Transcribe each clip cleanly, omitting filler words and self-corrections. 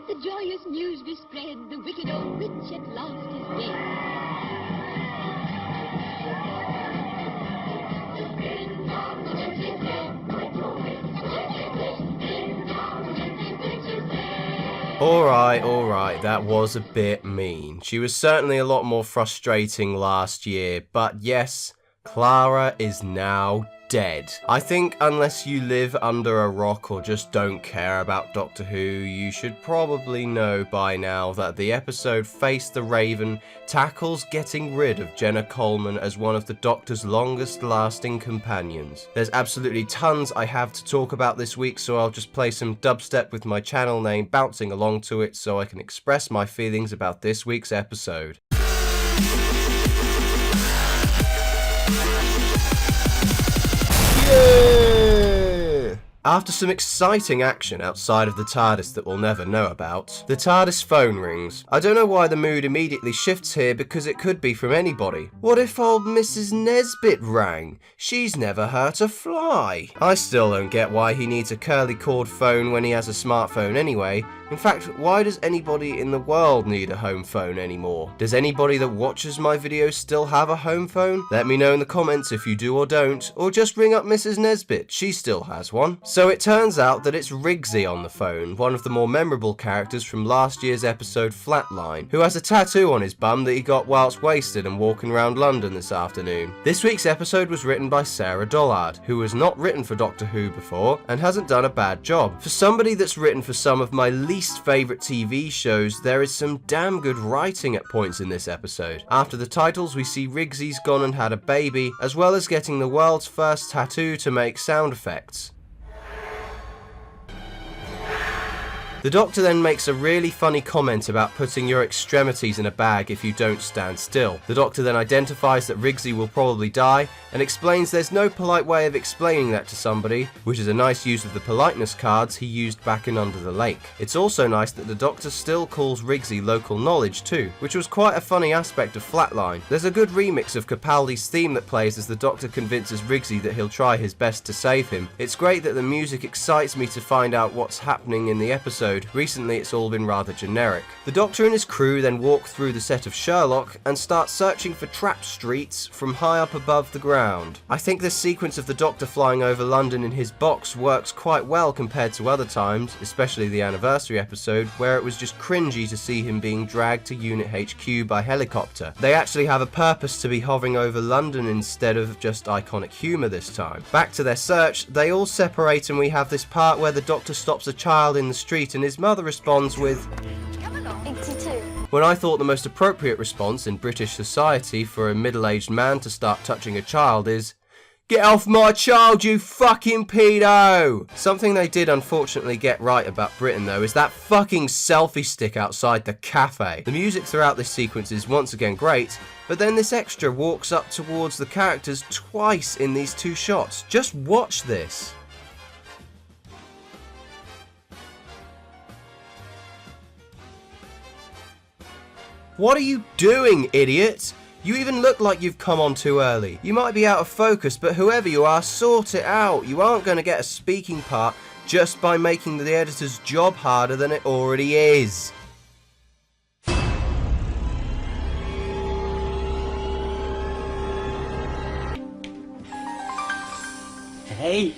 The joyous news we spread, the wicked old witch at last is dead. Alright, that was a bit mean. She was certainly a lot more frustrating last year, but yes, Clara is now dead. I think unless you live under a rock or just don't care about Doctor Who, you should probably know by now that the episode Face the Raven tackles getting rid of Jenna Coleman as one of the Doctor's longest lasting companions. There's absolutely tons I have to talk about this week, so I'll just play some dubstep with my channel name bouncing along to it so I can express my feelings about this week's episode. Yeah! After some exciting action outside of the TARDIS that we'll never know about, the TARDIS phone rings. I don't know why the mood immediately shifts here because it could be from anybody. What if old Mrs. Nesbit rang? She's never hurt a fly. I still don't get why he needs a curly cord phone when he has a smartphone anyway. In fact, why does anybody in the world need a home phone anymore? Does anybody that watches my videos still have a home phone? Let me know in the comments if you do or don't, or just ring up Mrs. Nesbit, she still has one. So it turns out that it's Rigsy on the phone, one of the more memorable characters from last year's episode Flatline, who has a tattoo on his bum that he got whilst wasted and walking around London this afternoon. This week's episode was written by Sarah Dollard, who has not written for Doctor Who before and hasn't done a bad job. For somebody that's written for some of my least favourite TV shows, there is some damn good writing at points in this episode. After the titles, we see Rigsy's gone and had a baby, as well as getting the world's first tattoo to make sound effects. The Doctor then makes a really funny comment about putting your extremities in a bag if you don't stand still. The Doctor then identifies that Rigsy will probably die and explains there's no polite way of explaining that to somebody, which is a nice use of the politeness cards he used back in Under the Lake. It's also nice that the Doctor still calls Rigsy local knowledge too, which was quite a funny aspect of Flatline. There's a good remix of Capaldi's theme that plays as the Doctor convinces Rigsy that he'll try his best to save him. It's great that the music excites me to find out what's happening in the episode. Recently it's all been rather generic. The Doctor and his crew then walk through the set of Sherlock and start searching for trap streets from high up above the ground. I think this sequence of the Doctor flying over London in his box works quite well compared to other times, especially the anniversary episode where it was just cringy to see him being dragged to Unit HQ by helicopter. They actually have a purpose to be hovering over London instead of just iconic humour this time. Back to their search, they all separate and we have this part where the Doctor stops a child in the street and his mother responds with 82. When I thought the most appropriate response in British society for a middle-aged man to start touching a child is, "Get off my child, you fucking pedo!" Something they did unfortunately get right about Britain though is that fucking selfie stick outside the cafe. The music throughout this sequence is once again great, but then this extra walks up towards the characters twice in these two shots. Just watch this. What are you doing, idiot? You even look like you've come on too early. You might be out of focus, but whoever you are, sort it out. You aren't going to get a speaking part just by making the editor's job harder than it already is. Hey,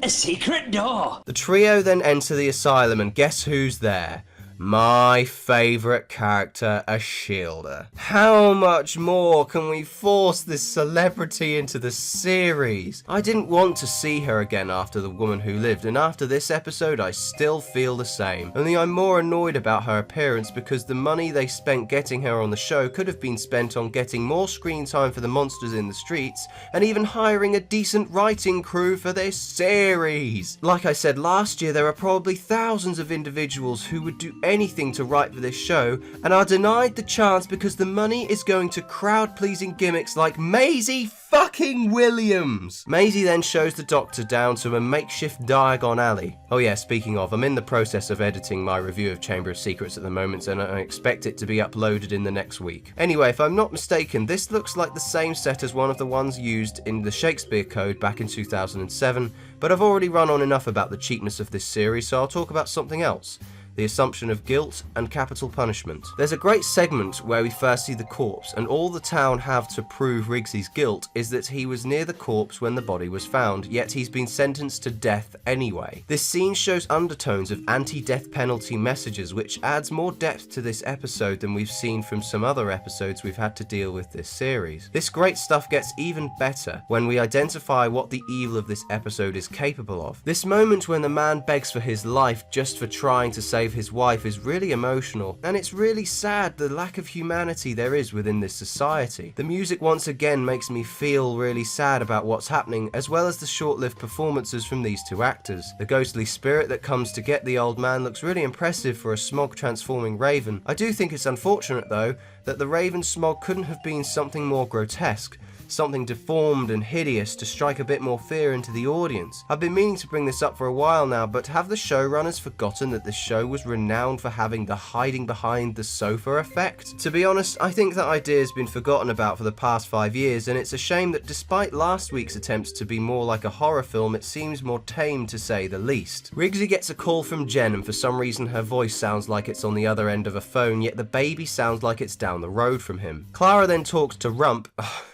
a secret door. The trio then enter the asylum and guess who's there? My favourite character, Ashilda. How much more can we force this celebrity into the series? I didn't want to see her again after The Woman Who Lived, and after this episode I still feel the same. Only I'm more annoyed about her appearance because the money they spent getting her on the show could have been spent on getting more screen time for the monsters in the streets, and even hiring a decent writing crew for this series. Like I said last year, there are probably thousands of individuals who would do anything to write for this show and are denied the chance because the money is going to crowd-pleasing gimmicks like Maisie fucking Williams. Maisie then shows the Doctor down to a makeshift Diagon Alley. Oh yeah, speaking of, I'm in the process of editing my review of Chamber of Secrets at the moment and I expect it to be uploaded in the next week. Anyway, if I'm not mistaken, this looks like the same set as one of the ones used in the Shakespeare Code back in 2007, but I've already run on enough about the cheapness of this series, so I'll talk about something else. the assumption of guilt and capital punishment. There's a great segment where we first see the corpse, and all the town have to prove Riggsy's guilt is that he was near the corpse when the body was found, yet he's been sentenced to death anyway. This scene shows undertones of anti-death penalty messages, which adds more depth to this episode than we've seen from some other episodes we've had to deal with this series. This great stuff gets even better when we identify what the evil of this episode is capable of. This moment when the man begs for his life just for trying to save his wife is really emotional, and it's really sad the lack of humanity there is within this society. The music once again makes me feel really sad about what's happening, as well as the short-lived performances from these two actors. The ghostly spirit that comes to get the old man looks really impressive for a smog transforming raven. I do think it's unfortunate though that the raven smog couldn't have been something more grotesque, something deformed and hideous to strike a bit more fear into the audience. I've been meaning to bring this up for a while now, but have the showrunners forgotten that this show was renowned for having the hiding behind the sofa effect? To be honest, I think that idea has been forgotten about for the past 5 years, and it's a shame that despite last week's attempts to be more like a horror film, it seems more tame to say the least. Riggsy gets a call from Jen, and for some reason her voice sounds like it's on the other end of a phone, yet the baby sounds like it's down the road from him. Clara then talks to Rump,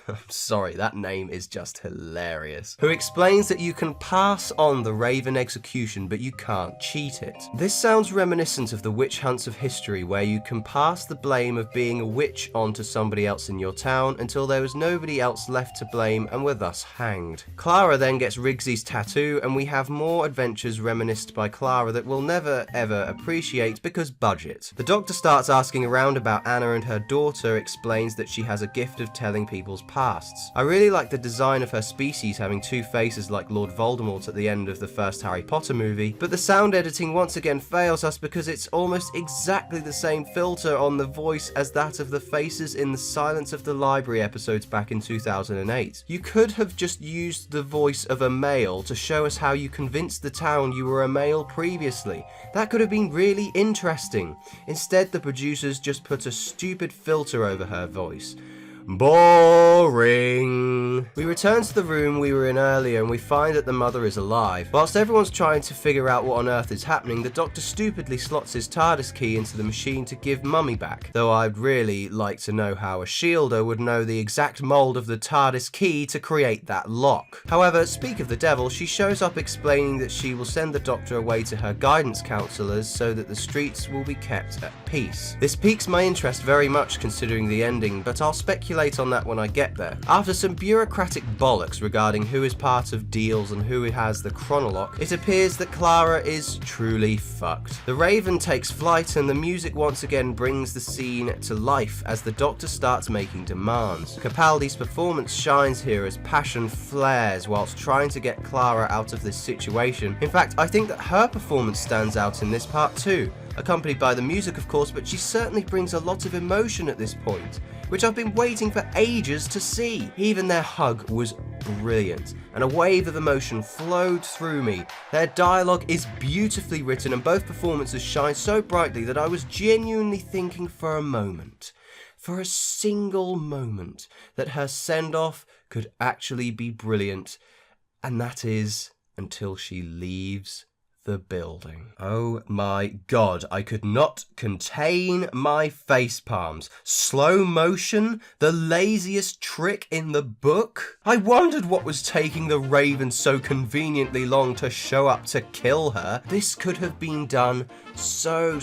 I'm sorry, that name is just hilarious, who explains that you can pass on the Raven execution, but you can't cheat it. This sounds reminiscent of the witch hunts of history, where you can pass the blame of being a witch on to somebody else in your town until there was nobody else left to blame and were thus hanged. Clara then gets Riggsy's tattoo, and we have more adventures reminisced by Clara that we'll never ever appreciate because budget. The doctor starts asking around about Anna, and her daughter explains that she has a gift of telling people's pasts. I really like the design of her species having two faces like Lord Voldemort at the end of the first Harry Potter movie, but the sound editing once again fails us because it's almost exactly the same filter on the voice as that of the faces in the Silence of the Library episodes back in 2008. You could have just used the voice of a male to show us how you convinced the town you were a male previously. That could have been really interesting. Instead, the producers just put a stupid filter over her voice. Boring. We return to the room we were in earlier, and we find that the mother is alive. Whilst everyone's trying to figure out what on earth is happening, the doctor stupidly slots his TARDIS key into the machine to give Mummy back. Though I'd really like to know how a shielder would know the exact mould of the TARDIS key to create that lock. However, speak of the devil, she shows up explaining that she will send the doctor away to her guidance counsellors so that the streets will be kept at peace. This piques my interest very much considering the ending, but I'll speculate on that when I get there. After some bureaucratic bollocks regarding who is part of deals and who has the chronolock, it appears that Clara is truly fucked. The Raven takes flight, and the music once again brings the scene to life as the doctor starts making demands. Capaldi's performance shines here as passion flares whilst trying to get Clara out of this situation. In fact, I think that her performance stands out in this part too, accompanied by the music of course, but she certainly brings a lot of emotion at this point, which I've been waiting for ages to see. Even their hug was brilliant, and a wave of emotion flowed through me. Their dialogue is beautifully written, and both performances shine so brightly that I was genuinely thinking for a moment, for a single moment, that her send-off could actually be brilliant, and that is until she leaves the building. Oh my god, I could not contain my face palms. Slow motion, the laziest trick in the book. I wondered what was taking the Raven so conveniently long to show up to kill her. This could have been done so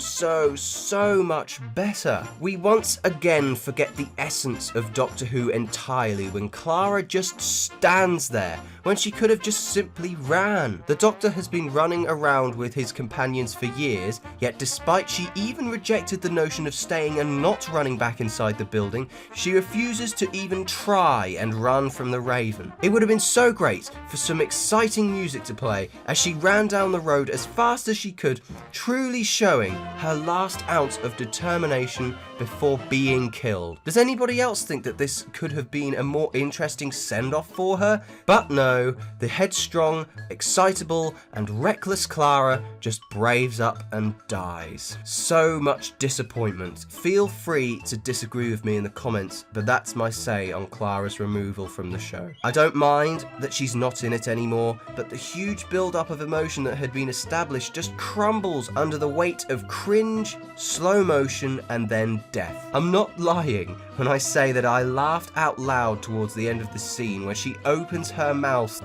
much better. We once again forget the essence of Doctor Who entirely when Clara just stands there when she could have just simply ran. The Doctor has been running around with his companions for years, yet despite she even rejected the notion of staying and not running back inside the building, she refuses to even try and run from the Raven. It would have been so great for some exciting music to play as she ran down the road as fast as she could, truly showing her last ounce of determination before being killed. Does anybody else think that this could have been a more interesting send-off for her? But no, the headstrong, excitable, and reckless Clara Clara just braves up and dies. So much disappointment. Feel free to disagree with me in the comments, but that's my say on Clara's removal from the show. I don't mind that she's not in it anymore, but the huge build-up of emotion that had been established just crumbles under the weight of cringe, slow motion, and then death. I'm not lying when I say that I laughed out loud towards the end of the scene where she opens her mouth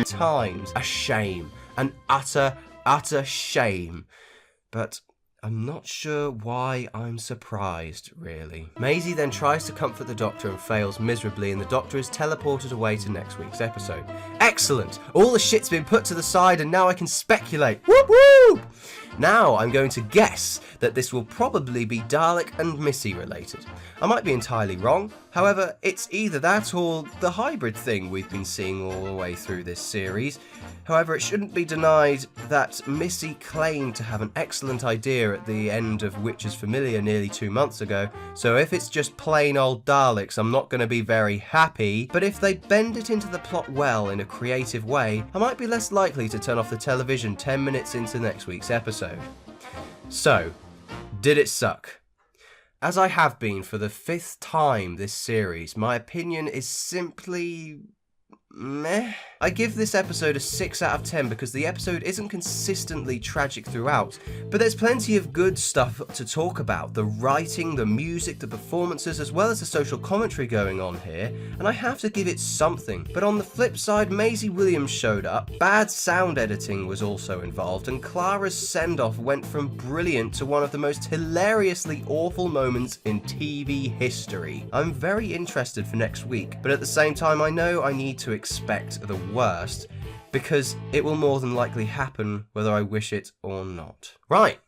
times. A shame. An utter shame. But I'm not sure why I'm surprised, really. Maisie then tries to comfort the Doctor and fails miserably, and the Doctor is teleported away to next week's episode. Excellent! All the shit's been put to the side and now I can speculate. Whoop whoop! Now I'm going to guess that this will probably be Dalek and Missy related. I might be entirely wrong, however, it's either that or the hybrid thing we've been seeing all the way through this series. However, it shouldn't be denied that Missy claimed to have an excellent idea at the end of Witches Familiar nearly 2 months ago, so if it's just plain old Daleks, I'm not going to be very happy, but if they bend it into the plot well in a creative way, I might be less likely to turn off the television 10 minutes into next week's episode. So, did it suck? As I have been for the 5th time this series, my opinion is simply meh. I give this episode a 6 out of 10 because the episode isn't consistently tragic throughout, but there's plenty of good stuff to talk about. The writing, the music, the performances, as well as the social commentary going on here, and I have to give it something. But on the flip side, Maisie Williams showed up, bad sound editing was also involved, and Clara's send-off went from brilliant to one of the most hilariously awful moments in TV history. I'm very interested for next week, but at the same time I know I need to expect the worst, because it will more than likely happen whether I wish it or not. Right,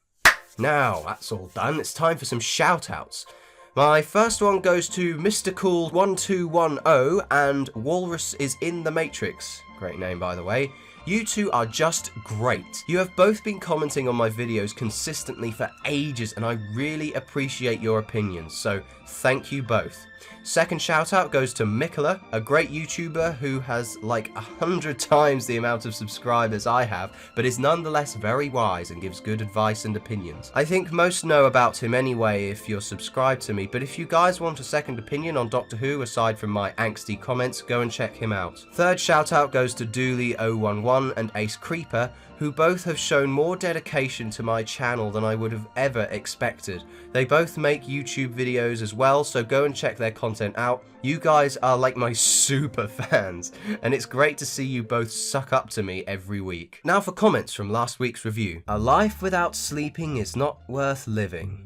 now that's all done, it's time for some shout-outs. My first one goes to Mr. Cool 1210 and Walrus is in the Matrix. Great name, by the way. You two are just great. You have both been commenting on my videos consistently for ages and I really appreciate your opinions, so thank you both. Second shout out goes to Mikola, a great YouTuber who has like 100 times the amount of subscribers I have, but is nonetheless very wise and gives good advice and opinions. I think most know about him anyway if you're subscribed to me, but if you guys want a second opinion on Doctor Who aside from my angsty comments, go and check him out. Third shout out goes to Dooley011 and Ace Creeper, who both have shown more dedication to my channel than I would have ever expected. They both make YouTube videos as well, so go and check their content out. You guys are like my super fans, and it's great to see you both suck up to me every week. Now for comments from last week's review. A life without sleeping is not worth living.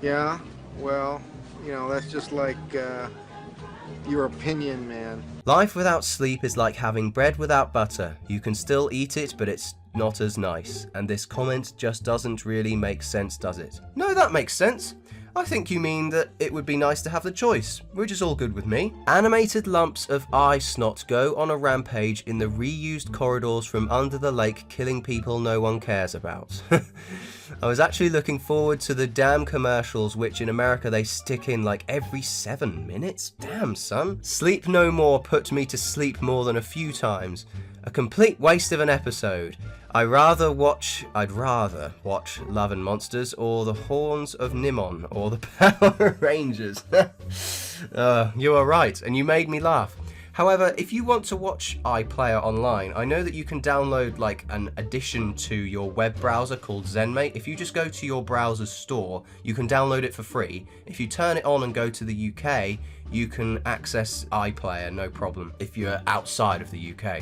Yeah, well, you know, that's just like, your opinion, man. Life without sleep is like having bread without butter. You can still eat it, but it's not as nice. And this comment just doesn't really make sense, does it? No, that makes sense. I think you mean that it would be nice to have the choice, which is all good with me. Animated lumps of eye snot go on a rampage in the reused corridors from under the lake, killing people no one cares about. I was actually looking forward to the damn commercials, which in America they stick in like every 7 minutes. Damn, son. Sleep No More put me to sleep more than a few times. A complete waste of an episode. I'd rather watch Love and Monsters or The Horns of Nimon or the Power Rangers. You are right, and you made me laugh. However, if you want to watch iPlayer online, I know that you can download like an addition to your web browser called ZenMate. If you just go to your browser's store, you can download it for free. If you turn it on and go to the UK, you can access iPlayer, no problem, if you're outside of the UK.